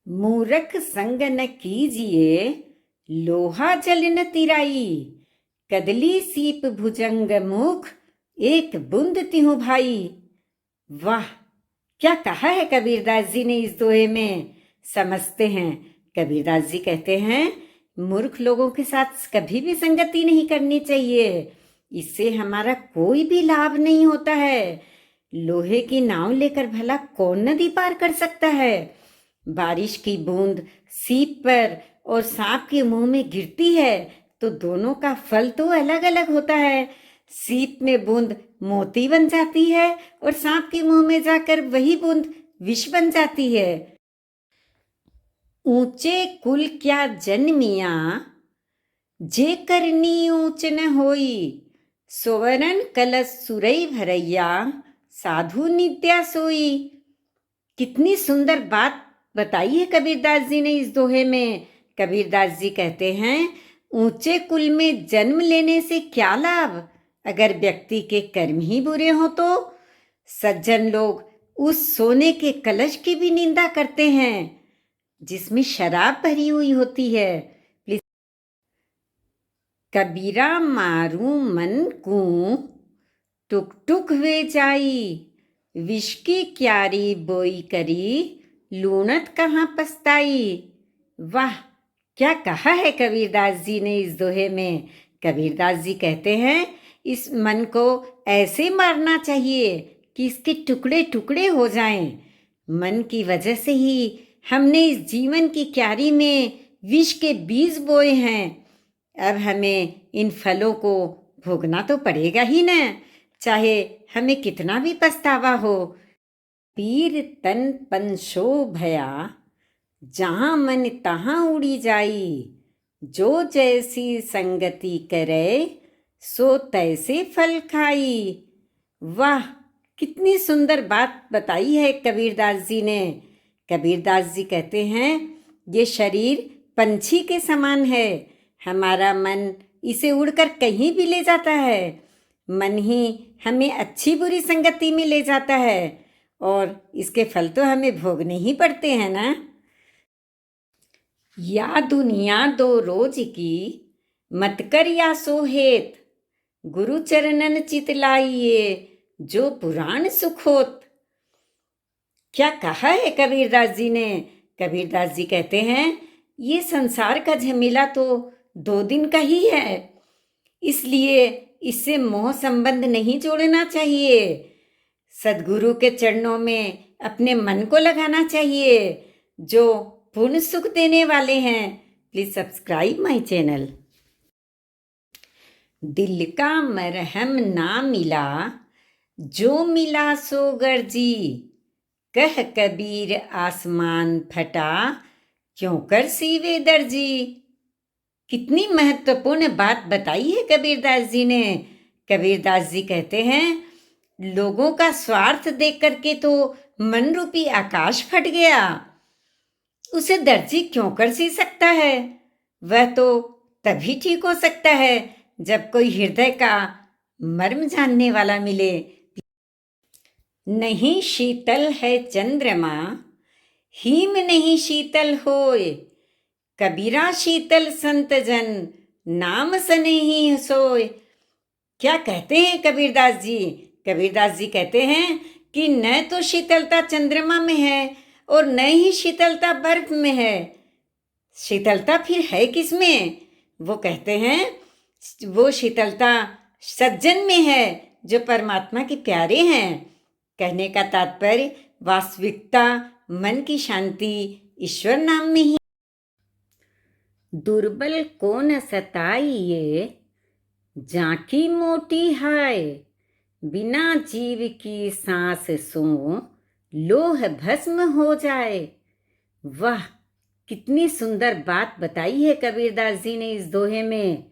मूरख संग न कीजिए, लोहा जल न तिराई। कदली सीप भुजंग मुख, एक बूंद तिहु भाई। वाह, क्या कहा है कबीरदास जी ने इस दोहे में। समझते हैं। कबीरदास जी कहते हैं, मूर्ख लोगों के साथ कभी भी संगति नहीं करनी चाहिए। इससे हमारा कोई भी लाभ नहीं होता है। लोहे की नाव लेकर भला कौन नदी पार कर सकता है। बारिश की बूंद सीप पर और सांप के मुंह में गिरती है तो दोनों का फल तो अलग अलग होता है। सीप में बूंद मोती बन जाती है और सांप के मुंह में जाकर वही बूंद विष बन जाती है। ऊंचे कुल क्या जन्मिया, जे करनी ऊंच न होई। सोवरन कलश सुरई भरैया, साधु नित्या सोई। कितनी सुंदर बात बताई है कबीरदास जी ने इस दोहे में। कबीरदास जी कहते हैं, ऊंचे कुल में जन्म लेने से क्या लाभ, अगर व्यक्ति के कर्म ही बुरे हों तो। सज्जन लोग उस सोने के कलश की भी निंदा करते हैं जिसमें शराब भरी हुई होती है। कबीरा मारू मन को, टुक टुक वे जाई। विष की क्यारी बोई करी, लूणत कहाँ पछताई। वाह, क्या कहा है कबीरदास जी ने इस दोहे में। कबीरदास जी कहते हैं, इस मन को ऐसे मारना चाहिए कि इसके टुकड़े टुकड़े हो जाएं। मन की वजह से ही हमने इस जीवन की क्यारी में विष के बीज बोए हैं। अब हमें इन फलों को भोगना तो पड़ेगा ही ना, चाहे हमें कितना भी पछतावा हो। पीर तन पंशो भया, जहाँ मन तहाँ उड़ी जाई। जो जैसी संगति करे, सो तैसे फल खाई। वाह, कितनी सुंदर बात बताई है कबीरदास जी ने। कबीरदास जी कहते हैं, ये शरीर पंछी के समान है। हमारा मन इसे उड़कर कहीं भी ले जाता है। मन ही हमें अच्छी बुरी संगति में ले जाता है और इसके फल तो हमें भोगने ही पड़ते हैं ना। या दुनिया दो रोज की, मत कर या सोहेत। गुरु चरणन चित लाइए, जो पुराण सुख होत। क्या कहा है कबीरदास जी ने। कबीरदास जी कहते हैं, ये संसार का झमेला तो 2 दिन का ही है, इसलिए इससे मोह संबंध नहीं जोड़ना चाहिए। सदगुरु के चरणों में अपने मन को लगाना चाहिए, जो पूर्ण सुख देने वाले हैं। Please subscribe my channel. दिल का मरहम ना मिला, जो मिला सो गर्जी। कह कबीर आसमान फटा, क्यों कर सीवे दर्जी। कितनी महत्वपूर्ण बात बताई है कबीरदास जी ने। कबीरदास जी कहते हैं, लोगों का स्वार्थ देख करके तो मन रूपी आकाश फट गया। उसे दर्जी क्यों कर सी सकता है। वह तो तभी ठीक हो सकता है जब कोई हृदय का मर्म जानने वाला मिले। नहीं शीतल है चंद्रमा, हिम नहीं शीतल होए। कबीरा शीतल संत जन, नाम सनेही सोए। क्या कहते हैं कबीरदास जी। कबीरदास जी कहते हैं कि न तो शीतलता चंद्रमा में है और न ही शीतलता बर्फ में है। शीतलता फिर है किसमें। वो कहते हैं, वो शीतलता सज्जन में है जो परमात्मा के प्यारे हैं। कहने का तात्पर्य, वास्तविकता मन की शांति ईश्वर नाम में ही। दुर्बल को न सताइए, जाकी मोटी हाय। बिना जीव की सांस सो, लोह भस्म हो जाए। वाह, कितनी सुंदर बात बताई है कबीरदास जी ने इस दोहे में।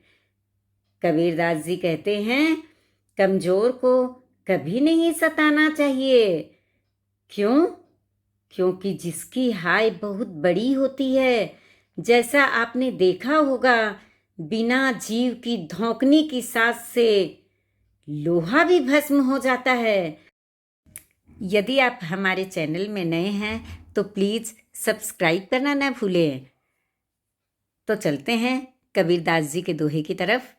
कबीरदास जी कहते हैं, कमजोर को कभी नहीं सताना चाहिए। क्यों? क्योंकि जिसकी हाय बहुत बड़ी होती है, जैसा आपने देखा होगा, बिना जीव की धौंकने की सांस से लोहा भी भस्म हो जाता है। यदि आप हमारे चैनल में नए हैं तो प्लीज़ सब्सक्राइब करना ना भूलें। तो चलते हैं कबीरदास जी के दोहे की तरफ।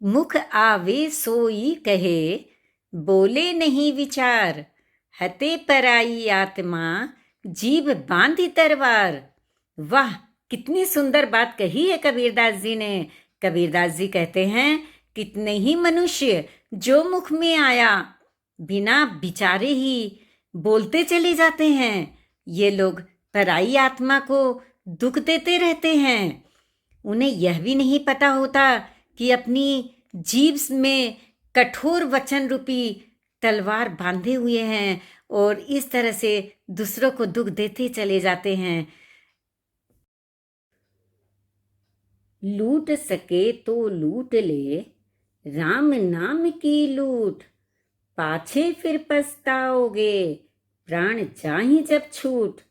मुख आवे सोई कहे, बोले नहीं विचार, हते पराई आत्मा, जीभ बांधी तरवार। वाह, कितनी सुंदर बात कही है कबीरदास जी ने। कबीरदास जी कहते हैं, कितने ही मनुष्य जो मुख में आया बिना विचारे ही बोलते चले जाते हैं। ये लोग पराई आत्मा को दुख देते रहते हैं। उन्हें यह भी नहीं पता होता कि अपनी जीभ में कठोर वचन रूपी तलवार बांधे हुए हैं और इस तरह से दूसरों को दुख देते चले जाते हैं। लूट सके तो लूट ले, राम नाम की लूट, पाछे फिर पछताओगे, प्राण जाहि जब छूट।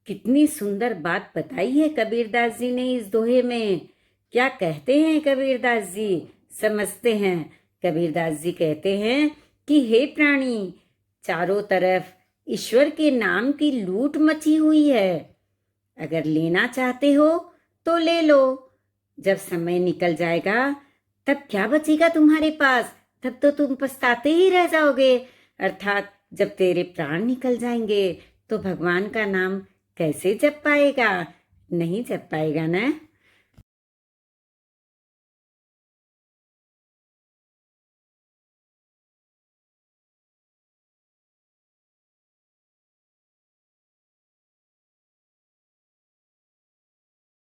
कितनी सुंदर बात बताई है कबीरदास जी ने इस दोहे में। क्या कहते हैं कबीरदास जी, समझते हैं। कबीरदास जी कहते हैं कि हे प्राणी, चारों तरफ ईश्वर के नाम की लूट मची हुई है। अगर लेना चाहते हो तो ले लो, जब समय निकल जाएगा तब क्या बचेगा तुम्हारे पास, तब तो तुम पछताते ही रह जाओगे। अर्थात जब तेरे प्राण निकल जाएंगे तो भगवान का नाम कैसे जप पाएगा, नहीं जप पाएगा ना।